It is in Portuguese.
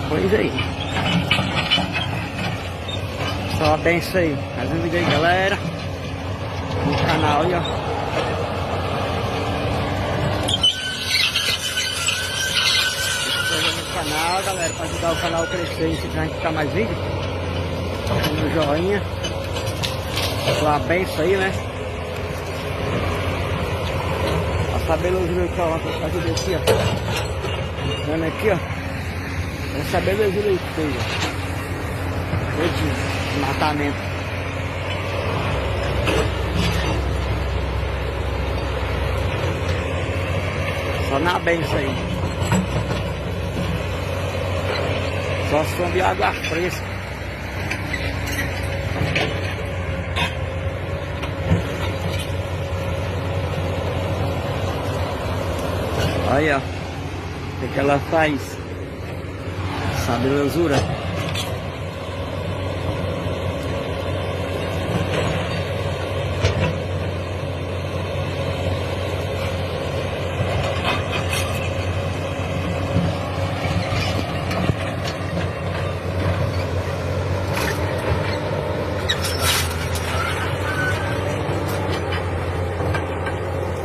Pois aí. Só benção aí. Mais um vídeo aí, galera. No canal aí, ó. No canal, galera, para ajudar o canal a crescer e se a gente ficar mais vídeo. No joinha. Uma benção aí, né? Essa belezura aqui, ó. Vou fazer aqui, ó. Vendo aqui, ó. Essa belezura aí que fez, ó. Esse matamento. Só na benção aí. Só som de água fresca. Olha, ó. O que ela faz? Essa belezura.